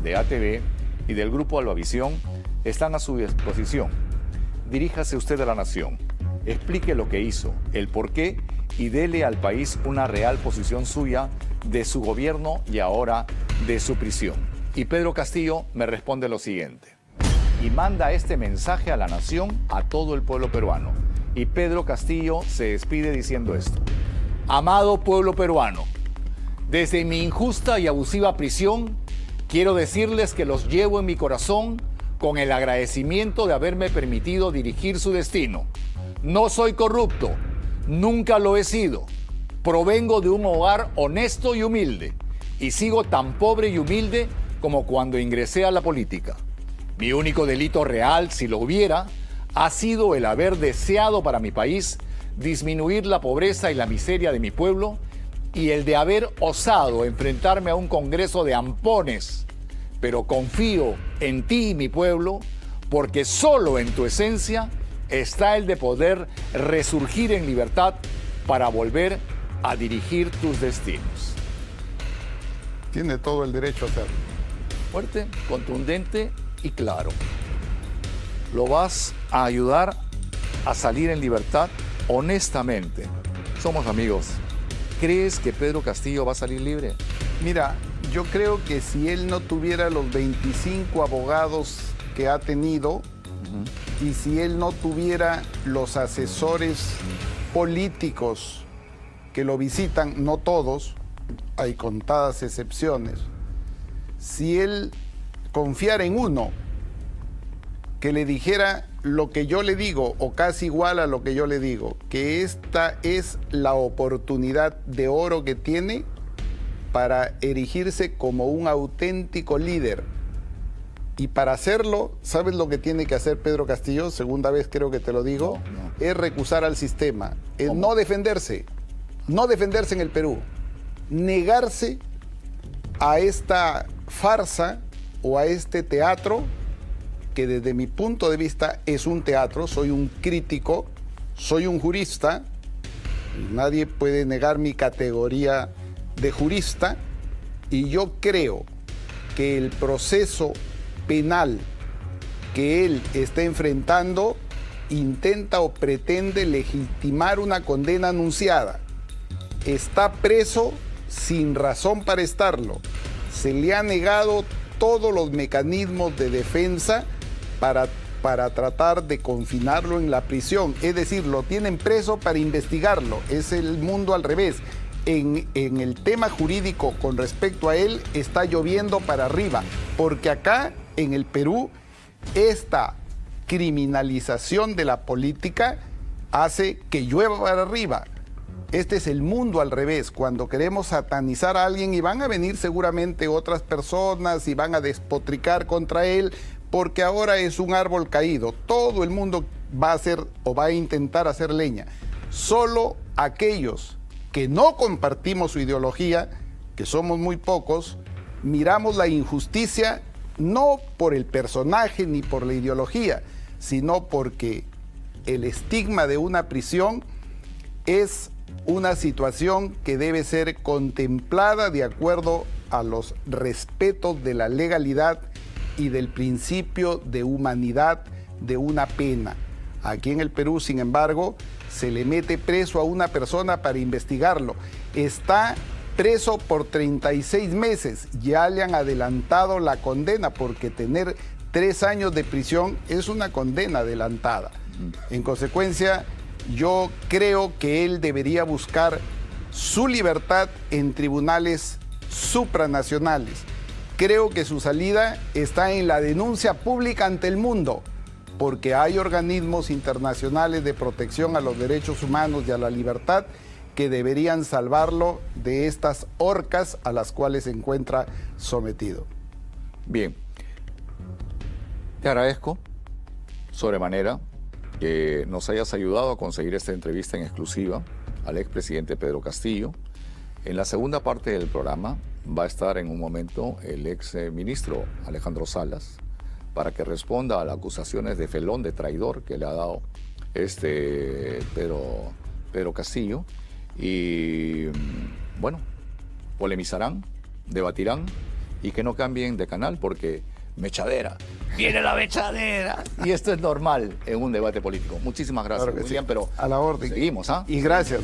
de ATV y del Grupo Albavisión están a su disposición. Diríjase usted a la nación, explique lo que hizo, el porqué y dele al país una real posición suya de su gobierno y ahora de su prisión. Y Pedro Castillo me responde lo siguiente. Y manda este mensaje a la nación, a todo el pueblo peruano. Y Pedro Castillo se despide diciendo esto. Amado pueblo peruano, desde mi injusta y abusiva prisión, quiero decirles que los llevo en mi corazón con el agradecimiento de haberme permitido dirigir su destino. No soy corrupto, nunca lo he sido. Provengo de un hogar honesto y humilde, y sigo tan pobre y humilde como cuando ingresé a la política. Mi único delito real, si lo hubiera, ha sido el haber deseado para mi país disminuir la pobreza y la miseria de mi pueblo y el de haber osado enfrentarme a un Congreso de ampones. Pero confío en ti, mi pueblo, porque solo en tu esencia está el de poder resurgir en libertad para volver a dirigir tus destinos. Tiene todo el derecho a hacerlo. Fuerte, contundente y claro. ¿Lo vas a ayudar a salir en libertad? Honestamente, somos amigos. ¿Crees que Pedro Castillo va a salir libre? Mira, yo creo que si él no tuviera los 25 abogados que ha tenido y si él no tuviera los asesores políticos que lo visitan, no todos, hay contadas excepciones, si él confiara en uno que le dijera lo que yo le digo o casi igual a lo que yo le digo, que esta es la oportunidad de oro que tiene para erigirse como un auténtico líder. Y para hacerlo, ¿sabes lo que tiene que hacer Pedro Castillo? Segunda vez creo que te lo digo. No. Es recusar al sistema, es ¿Cómo? no defenderse en el Perú, negarse a esta farsa o a este teatro que desde mi punto de vista es un teatro. Soy un crítico, soy un jurista, y nadie puede negar mi categoría de jurista, y yo creo que el proceso penal que él está enfrentando intenta o pretende legitimar una condena anunciada. Está preso sin razón para estarlo. Se le ha negado todos los mecanismos de defensa para tratar de confinarlo en la prisión. Es decir, lo tienen preso para investigarlo. Es el mundo al revés. en el tema jurídico con respecto a él está lloviendo para arriba, porque acá en el Perú esta criminalización de la política hace que llueva para arriba. Este es el mundo al revés, cuando queremos satanizar a alguien y van a venir seguramente otras personas y van a despotricar contra él, porque ahora es un árbol caído. Todo el mundo va a hacer o va a intentar hacer leña. Solo aquellos que no compartimos su ideología, que somos muy pocos, miramos la injusticia no por el personaje ni por la ideología, sino porque el estigma de una prisión es una situación que debe ser contemplada de acuerdo a los respetos de la legalidad y del principio de humanidad de una pena. Aquí en el Perú, sin embargo, se le mete preso a una persona para investigarlo. Está preso por 36 meses. Ya le han adelantado la condena porque tener 3 años de prisión es una condena adelantada. En consecuencia, yo creo que él debería buscar su libertad en tribunales supranacionales. Creo que su salida está en la denuncia pública ante el mundo, porque hay organismos internacionales de protección a los derechos humanos y a la libertad que deberían salvarlo de estas horcas a las cuales se encuentra sometido. Bien, te agradezco sobremanera que nos hayas ayudado a conseguir esta entrevista en exclusiva al expresidente Pedro Castillo. En la segunda parte del programa va a estar en un momento el ex ministro Alejandro Salas para que responda a las acusaciones de felón, de traidor que le ha dado Pedro Castillo. Y bueno, polemizarán, debatirán y que no cambien de canal porque mechadera. Viene la mechadera. Y esto es normal en un debate político. Muchísimas gracias, Claro que William, sí. pero a la orden. seguimos, ¿ah? Y gracias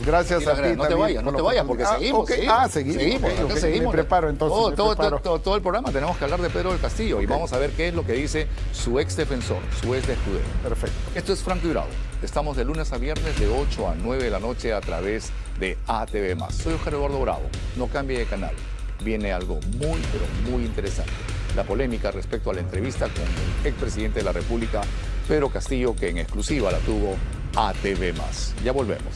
a ti No te también vayas, no por te la vayas, porque oportunidad. seguimos, Seguimos. acá Ok, seguimos. Me preparo entonces. Todo el programa tenemos que hablar de Pedro del Castillo y vamos a ver qué es lo que dice su ex defensor, su ex escudero. Perfecto. Esto es Franco y Bravo. Estamos de lunes a viernes de 8 a 9 de la noche a través de ATV+. Soy Oscar Eduardo Bravo. No cambie de canal. Viene algo muy, pero muy interesante. La polémica respecto a la entrevista con el expresidente de la República, Pedro Castillo, que en exclusiva la tuvo ATV+. Ya volvemos.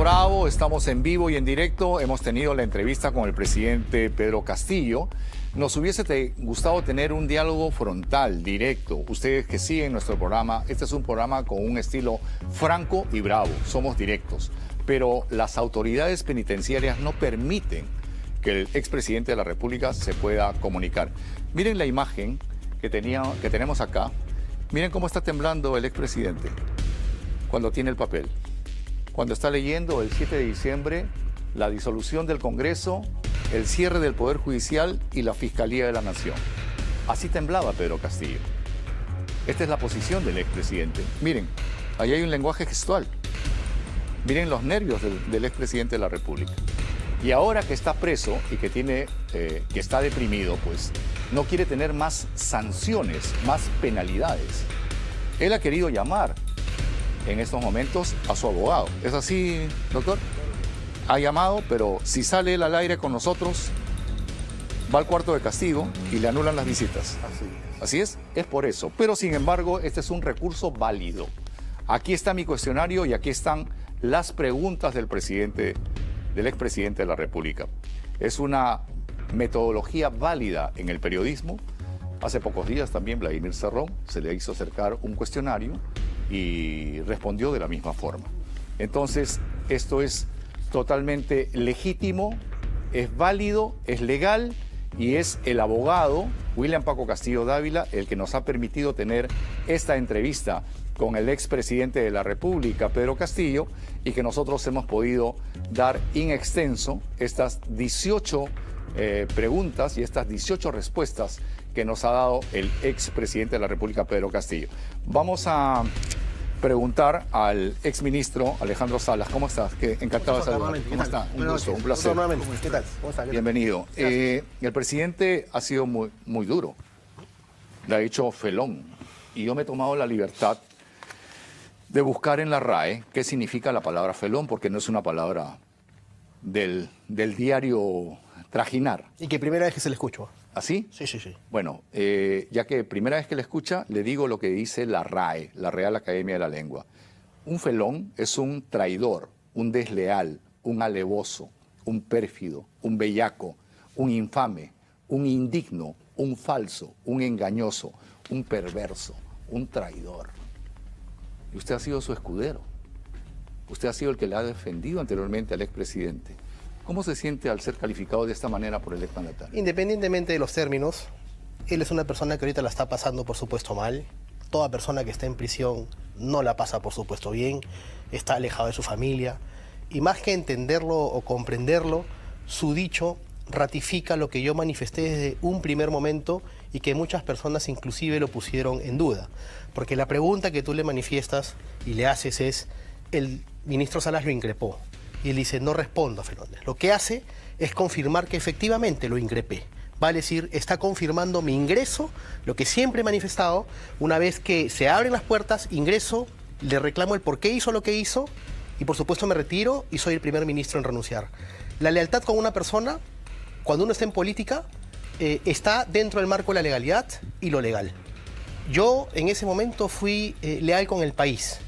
Bravo, estamos en vivo y en directo. Hemos tenido la entrevista con el presidente Pedro Castillo. Nos hubiese gustado tener un diálogo frontal, directo. Ustedes que siguen nuestro programa, este es un programa con un estilo franco y bravo. Somos directos. Pero las autoridades penitenciarias no permiten que el expresidente de la República se pueda comunicar. Miren la imagen que tenemos acá. Miren cómo está temblando el expresidente cuando tiene el papel. Cuando está leyendo el 7 de diciembre la disolución del Congreso, el cierre del Poder Judicial y la Fiscalía de la Nación. Así temblaba Pedro Castillo. Esta es la posición del expresidente. Miren, ahí hay un lenguaje gestual. Miren los nervios del expresidente de la República. Y ahora que está preso y que está deprimido, pues no quiere tener más sanciones, más penalidades. Él ha querido llamar en estos momentos a su abogado. ¿Es así, doctor? Ha llamado, pero si sale él al aire con nosotros, va al cuarto de castigo y le anulan las visitas. Así es. Es por eso. Pero sin embargo, este es un recurso válido. Aquí está mi cuestionario y aquí están las preguntas del expresidente de la República. Es una metodología válida en el periodismo. Hace pocos días también Vladimir Cerrón se le hizo acercar un cuestionario y respondió de la misma forma. Entonces, esto es totalmente legítimo, es válido, es legal y es el abogado William Paco Castillo Dávila el que nos ha permitido tener esta entrevista con el expresidente de la República, Pedro Castillo, y que nosotros hemos podido dar in extenso estas 18 preguntas y estas 18 respuestas que nos ha dado el expresidente de la República, Pedro Castillo. Vamos a preguntar al exministro Alejandro Salas. ¿Cómo estás? Encantado de saludarte. ¿Cómo está? Un gusto, un placer. ¿Qué tal? ¿Cómo está? Bienvenido. El presidente ha sido muy duro. Le ha dicho felón. Y yo me he tomado la libertad de buscar en la RAE qué significa la palabra felón, porque no es una palabra del diario trajinar. Y que primera vez que se le escucho. ¿Así? Sí, sí, sí. Bueno, ya que primera vez que le escucha, le digo lo que dice la RAE, la Real Academia de la Lengua. Un felón es un traidor, un desleal, un alevoso, un pérfido, un bellaco, un infame, un indigno, un falso, un engañoso, un perverso, un traidor. Y usted ha sido su escudero. Usted ha sido el que le ha defendido anteriormente al expresidente. ¿Cómo se siente al ser calificado de esta manera por el exmandatario? Independientemente de los términos, él es una persona que ahorita la está pasando, por supuesto, mal. Toda persona que está en prisión no la pasa, por supuesto, bien. Está alejado de su familia. Y más que entenderlo o comprenderlo, su dicho ratifica lo que yo manifesté desde un primer momento y que muchas personas inclusive lo pusieron en duda. Porque la pregunta que tú le manifiestas y le haces es, el ministro Salas lo increpó. Y él dice, no respondo, Fernández. Lo que hace es confirmar que efectivamente lo increpé. Vale decir, está confirmando mi ingreso, lo que siempre he manifestado. Una vez que se abren las puertas, ingreso, le reclamo el por qué hizo lo que hizo y por supuesto me retiro y soy el primer ministro en renunciar. La lealtad con una persona, cuando uno está en política, está dentro del marco de la legalidad y lo legal. Yo en ese momento fui leal con el país.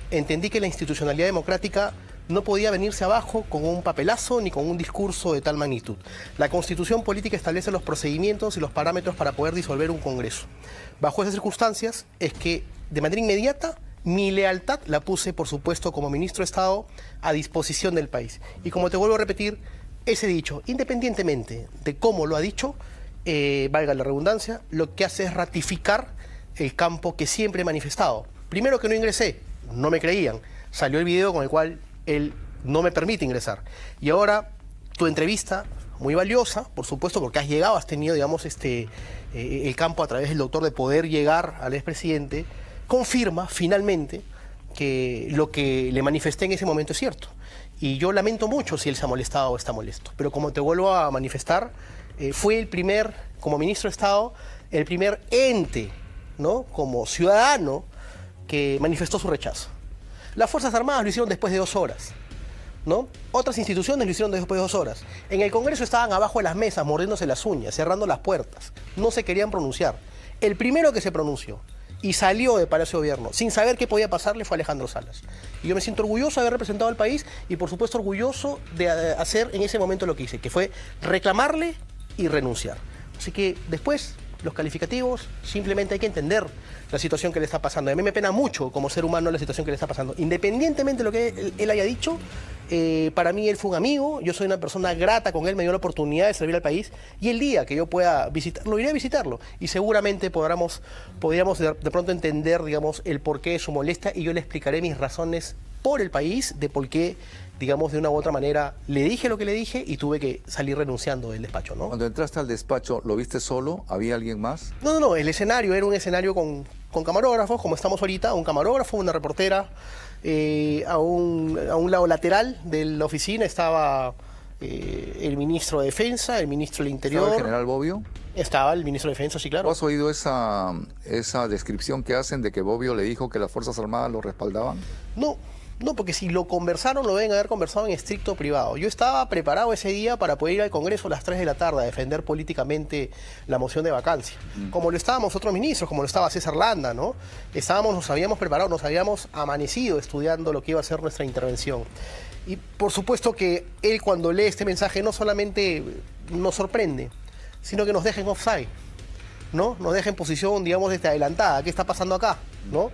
Entendí que la institucionalidad democrática no podía venirse abajo con un papelazo ni con un discurso de tal magnitud. La Constitución política establece los procedimientos y los parámetros para poder disolver un Congreso. Bajo esas circunstancias es que de manera inmediata mi lealtad la puse, por supuesto, como ministro de Estado a disposición del país. Y como te vuelvo a repetir, ese dicho, independientemente de cómo lo ha dicho, valga la redundancia, lo que hace es ratificar el campo que siempre he manifestado. Primero que no ingresé, no me creían. Salió el video con el cual él no me permite ingresar. Y ahora tu entrevista, muy valiosa, por supuesto, porque has llegado, has tenido, digamos, el campo a través del doctor de poder llegar al expresidente, confirma finalmente que lo que le manifesté en ese momento es cierto. Y yo lamento mucho si él se ha molestado o está molesto. Pero como te vuelvo a manifestar, fue el primer, como ministro de Estado, el primer ente, ¿no?, como ciudadano que manifestó su rechazo. Las Fuerzas Armadas lo hicieron después de 2 horas, ¿no? Otras instituciones lo hicieron después de 2 horas. En el Congreso estaban abajo de las mesas, mordiéndose las uñas, cerrando las puertas. No se querían pronunciar. El primero que se pronunció y salió de Palacio de Gobierno sin saber qué podía pasarle fue Alejandro Salas. Y yo me siento orgulloso de haber representado al país y por supuesto orgulloso de hacer en ese momento lo que hice, que fue reclamarle y renunciar. Así que después, los calificativos, simplemente hay que entender la situación que le está pasando. A mí me pena mucho como ser humano la situación que le está pasando. Independientemente de lo que él haya dicho, para mí él fue un amigo, yo soy una persona grata con él, me dio la oportunidad de servir al país y el día que yo pueda visitarlo, iré a visitarlo y seguramente podríamos de pronto entender, digamos, el porqué de su molestia y yo le explicaré mis razones por el país, de por qué, digamos, de una u otra manera le dije lo que le dije y tuve que salir renunciando del despacho, ¿no? Cuando entraste al despacho, ¿lo viste solo? ¿Había alguien más? No, el escenario era un escenario con camarógrafos, como estamos ahorita, un camarógrafo, una reportera, a un lado lateral de la oficina estaba el ministro de Defensa, el ministro del Interior. ¿Estaba el general Bobbio? Estaba el ministro de Defensa, sí, claro. ¿Has oído esa descripción que hacen de que Bobbio le dijo que las Fuerzas Armadas lo respaldaban? No, porque si lo conversaron, lo deben haber conversado en estricto privado. Yo estaba preparado ese día para poder ir al Congreso a las 3 de la tarde a defender políticamente la moción de vacancia. Como lo estábamos otros ministros, como lo estaba César Landa, ¿no? Nos habíamos preparado, nos habíamos amanecido estudiando lo que iba a ser nuestra intervención. Y por supuesto que él cuando lee este mensaje no solamente nos sorprende, sino que nos deja en offside, ¿no? Nos deja en posición, digamos, adelantada. ¿Qué está pasando acá? ¿No?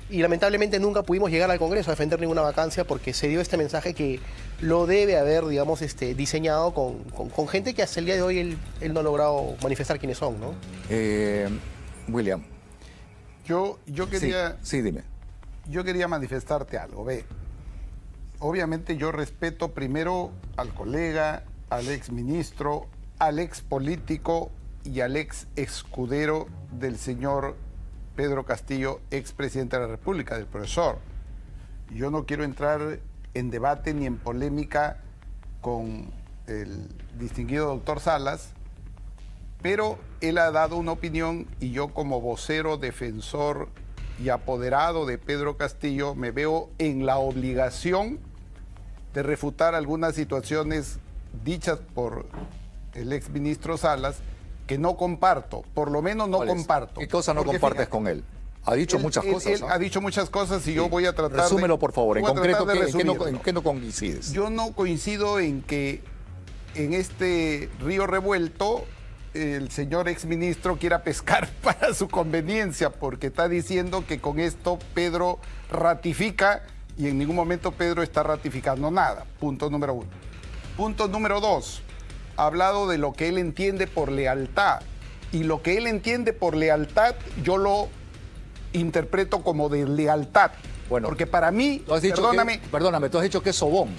Y lamentablemente nunca pudimos llegar al Congreso a defender ninguna vacancia porque se dio este mensaje que lo debe haber, digamos, diseñado con gente que hasta el día de hoy él no ha logrado manifestar quiénes son, ¿no? William. Yo quería... Sí, dime. Yo quería manifestarte algo. Ve, obviamente yo respeto primero al colega, al ex ministro, al ex político y al ex escudero del señor Pedro Castillo, expresidente de la República, del profesor. Yo no quiero entrar en debate ni en polémica con el distinguido doctor Salas, pero él ha dado una opinión y yo como vocero, defensor y apoderado de Pedro Castillo me veo en la obligación de refutar algunas situaciones dichas por el exministro Salas que no comparto, por lo menos no comparto. ¿Qué cosa no Porque compartes fíjate, con él? Ha dicho muchas cosas. Él ha dicho muchas cosas y yo voy a tratar Resúmelo, por favor. En voy a concreto, tratar de ¿en qué no coincides? Yo no coincido en que en este río revuelto el señor exministro quiera pescar para su conveniencia, porque está diciendo que con esto Pedro ratifica y en ningún momento Pedro está ratificando nada. Punto número uno. Punto número dos. Ha hablado de lo que él entiende por lealtad. Y lo que él entiende por lealtad, yo lo interpreto como de lealtad. Bueno, porque para mí, tú has dicho perdóname, tú has dicho que es sobón.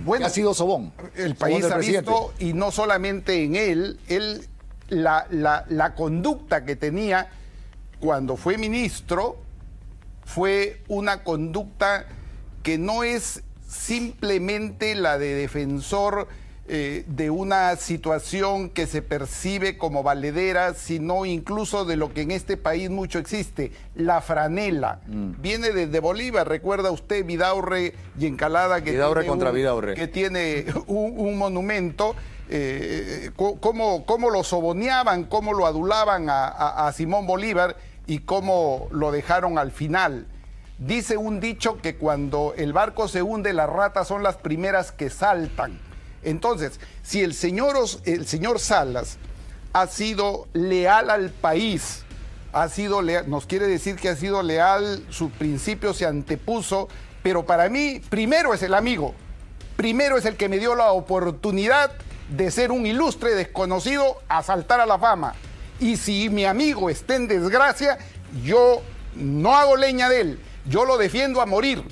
Bueno, ¿Qué ha sido sobón? El país ha visto, y no solamente en él la conducta que tenía cuando fue ministro fue una conducta que no es simplemente la de defensor de una situación que se percibe como valedera, sino incluso de lo que en este país mucho existe, la franela. Viene desde Bolívar, recuerda usted Vidaurre y Encalada, que tiene un monumento, cómo lo soboneaban, cómo lo adulaban a Simón Bolívar y cómo lo dejaron al final. Dice un dicho que cuando el barco se hunde, las ratas son las primeras que saltan. Entonces, si el señor Salas ha sido leal al país, ha sido leal, nos quiere decir que ha sido leal, su principio se antepuso, pero para mí, primero es el amigo, primero es el que me dio la oportunidad de ser un ilustre desconocido a saltar a la fama. Y si mi amigo está en desgracia, yo no hago leña de él, yo lo defiendo a morir.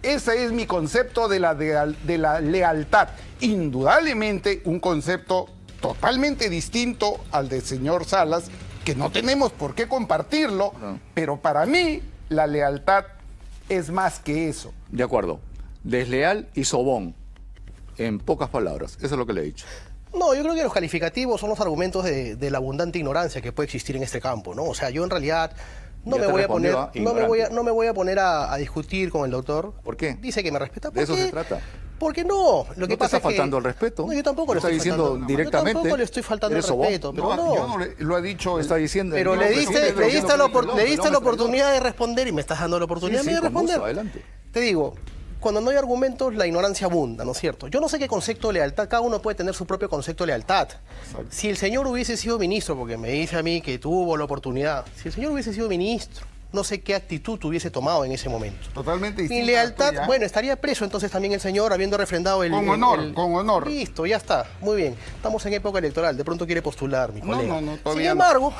Ese es mi concepto de la lealtad. Indudablemente un concepto totalmente distinto al del señor Salas, que no tenemos por qué compartirlo, pero para mí la lealtad es más que eso. De acuerdo. Desleal y sobón, en pocas palabras. Eso es lo que le he dicho. No, yo creo que los calificativos son los argumentos de la abundante ignorancia que puede existir en este campo, ¿no? O sea, yo en realidad no me voy a poner a discutir con el doctor. ¿Por qué? Dice que me respeta. De eso se trata. Porque no, lo que te pasa está es que... faltando el respeto. No, yo tampoco le Está estoy diciendo faltando. directamente. Yo tampoco le estoy faltando el ¿eres sobón? respeto, pero no. Yo no lo ha dicho. Está diciendo. Pero no, le presidente, diste, pero le diste, no, le diste no, la oportunidad de responder y me estás dando la oportunidad Sí, a mí sí, de con gusto, responder. adelante. Te digo, cuando no hay argumentos, la ignorancia abunda, ¿no es cierto? Yo no sé qué concepto de lealtad, cada uno puede tener su propio concepto de lealtad. Si el señor hubiese sido ministro, porque me dice a mí que tuvo la oportunidad, si el señor hubiese sido ministro, no sé qué actitud hubiese tomado en ese momento. Totalmente Mi distinta a la lealtad, tuya. bueno, estaría preso entonces también el señor habiendo refrendado el... Con honor, con honor. Listo, ya está, muy bien. Estamos en época electoral, de pronto quiere postular, mi No, colega. no, sin todavía embargo,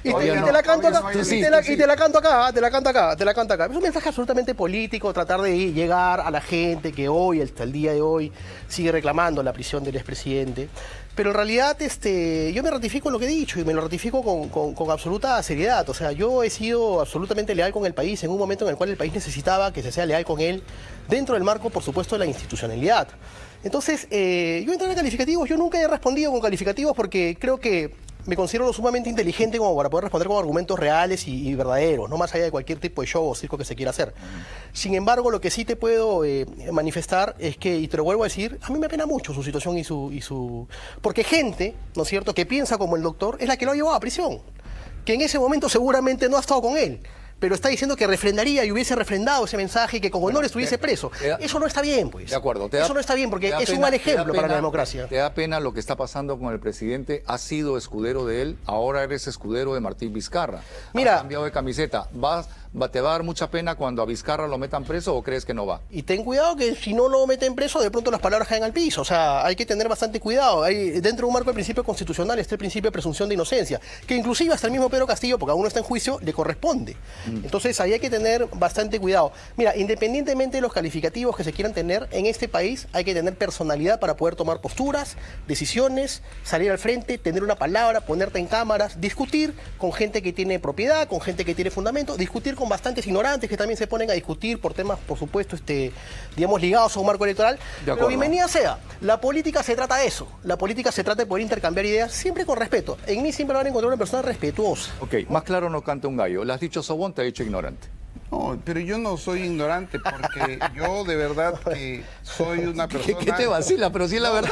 y Todavía te no, la canto todavía acá, no hay y elección. te la canto acá, te la canto acá, te la canto acá. Es un mensaje absolutamente político, tratar de llegar a la gente que hoy, hasta el día de hoy, sigue reclamando la prisión del expresidente. Pero en realidad yo me ratifico en lo que he dicho y me lo ratifico con absoluta seriedad. O sea, yo he sido absolutamente leal con el país en un momento en el cual el país necesitaba que se sea leal con él, dentro del marco, por supuesto, de la institucionalidad. Entonces, yo entré en calificativos, yo nunca he respondido con calificativos porque creo que me considero lo sumamente inteligente como para poder responder con argumentos reales y verdaderos, no más allá de cualquier tipo de show o circo que se quiera hacer. Sin embargo, lo que sí te puedo manifestar es que, y te lo vuelvo a decir, a mí me apena mucho su situación y su... Porque gente, ¿no es cierto?, que piensa como el doctor, es la que lo ha llevado a prisión, que en ese momento seguramente no ha estado con él, pero está diciendo que refrendaría y hubiese refrendado ese mensaje y que con honor estuviese preso. Eso no está bien, pues. De acuerdo. Eso no está bien porque te da es un pena- mal te da ejemplo para la pena- democracia. ¿Te da pena lo que está pasando con el presidente? Has sido escudero de él, ahora eres escudero de Martín Vizcarra. Mira. Has cambiado de camiseta. ¿Te va a dar mucha pena cuando a Vizcarra lo metan preso o crees que no va? Y ten cuidado que si no lo meten preso, de pronto las palabras caen al piso. O sea, hay que tener bastante cuidado. Dentro de un marco del principio constitucional está el principio de presunción de inocencia, que inclusive hasta el mismo Pedro Castillo, porque aún no está en juicio, le corresponde. Entonces ahí hay que tener bastante cuidado. Mira, independientemente de los calificativos que se quieran tener, en este país hay que tener personalidad para poder tomar posturas, decisiones, salir al frente, tener una palabra, ponerte en cámaras, discutir con gente que tiene propiedad, con gente que tiene fundamento, discutir con bastantes ignorantes que también se ponen a discutir por temas, por supuesto, digamos, ligados a un marco electoral. Pero acuerdo. bienvenida sea. La política se trata de eso. La política se trata de poder intercambiar ideas siempre con respeto. En mí siempre van a encontrar una persona respetuosa. Ok, más claro no canta un gallo. Le has dicho sobón, te ha dicho ignorante. No, pero yo no soy ignorante porque yo de verdad que soy una persona... ¿Qué te vacila? Pero sí es la verdad.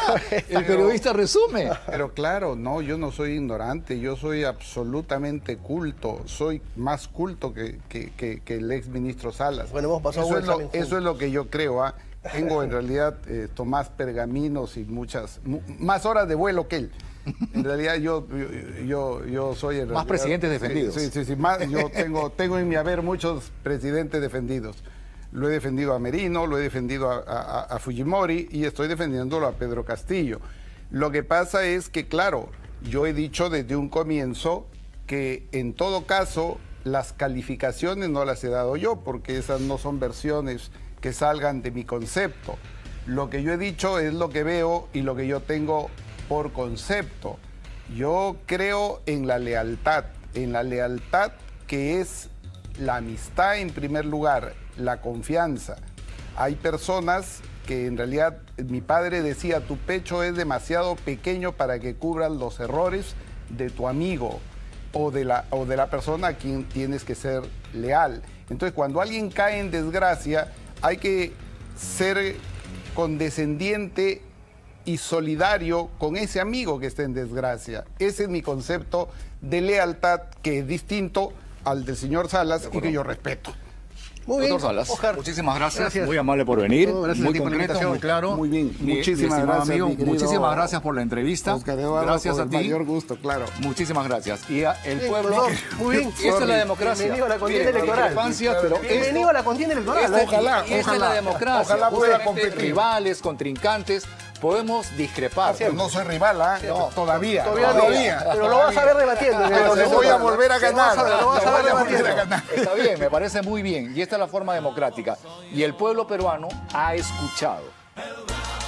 El periodista resume. Pero claro, no, yo no soy ignorante, yo soy absolutamente culto, soy más culto que el ex ministro Salas. Bueno, hemos pasado eso, un es lo, examen juntos. eso es lo que yo creo, ¿ah? Tengo en realidad más pergaminos y más horas de vuelo que él. En realidad yo soy... En Más realidad- presidentes defendidos. Sí, más, yo tengo en mi haber muchos presidentes defendidos. Lo he defendido a Merino, lo he defendido a Fujimori y estoy defendiéndolo a Pedro Castillo. Lo que pasa es que, claro, yo he dicho desde un comienzo que en todo caso las calificaciones no las he dado yo porque esas no son versiones que salgan de mi concepto. Lo que yo he dicho es lo que veo y lo que yo tengo por concepto. Yo creo en la lealtad que es la amistad en primer lugar, la confianza. Hay personas que en realidad, mi padre decía, tu pecho es demasiado pequeño para que cubran los errores de tu amigo o de la persona a quien tienes que ser leal. Entonces, cuando alguien cae en desgracia, hay que ser condescendiente y solidario con ese amigo que está en desgracia. Ese es mi concepto de lealtad, que es distinto al del señor Salas y que yo respeto. Muy bien, Doctor Salas, Oscar. muchísimas gracias. Gracias. Muy amable por venir. No, gracias a muy ti por la concreto, invitación. muy claro. Muy bien. Mi Muchísimas estimado gracias, amigo, mi querido muchísimas gracias por la entrevista. Oscar Eduardo, Gracias con a el ti. mayor gusto, claro. Muchísimas gracias. Y el Bien, pueblo. doctor, muy bien. Esta es la democracia. Bienvenido a la contienda Mire, electoral. discrepancias, pero Bienvenido a la contienda electoral. Ojalá, esta es la ojalá. democracia. Ojalá pueda Justamente competir. Rivales, contrincantes, podemos discrepar. No soy rival, ¿ah? No. Todavía. Pero lo vas a ver debatiendo. Pero le voy a volver a ganar. Lo vas a ver debatiendo. Está bien, me parece muy bien. Y esta es la forma democrática. Y el pueblo peruano ha escuchado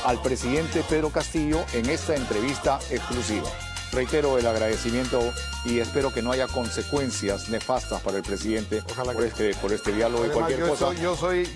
al presidente Pedro Castillo en esta entrevista exclusiva. Reitero el agradecimiento y espero que no haya consecuencias nefastas para el presidente por este diálogo y Además, cualquier cosa.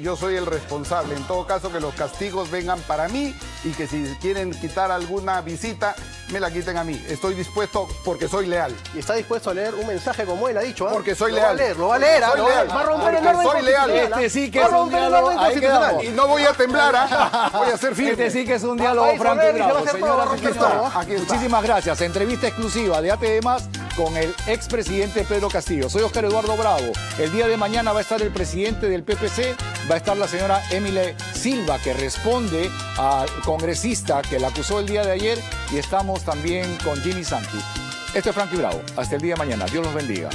yo soy el responsable. En todo caso, que los castigos vengan para mí y que si quieren quitar alguna visita, me la quiten a mí. Estoy dispuesto porque soy leal. Y está dispuesto a leer un mensaje como él ha dicho, ¿ah? Porque soy Lo leal. va a leer, lo va a leer, ¿ah? Soy Lo va a leer. leal. Va a romper el Porque orden soy leal. constitucional, ¿ah? Este sí que Va a es un romper el diálogo. orden Ahí constitucional. quedamos. Y no voy a temblar, ¿ah? Voy a ser firme. Este sí que es un diálogo País franco y soberbio, bravo. va a ser Señoras todo, y aquí está, señores, aquí está. muchísimas gracias. Entrevista exclusiva de ATD Más con el expresidente Pedro Castillo. Soy Oscar Eduardo Bravo. El día de mañana va a estar el presidente del PPC, va a estar la señora Emile Silva, que responde al congresista que la acusó el día de ayer, y estamos también con Jimmy Santi. Esto es Franco y Bravo. Hasta el día de mañana. Dios los bendiga.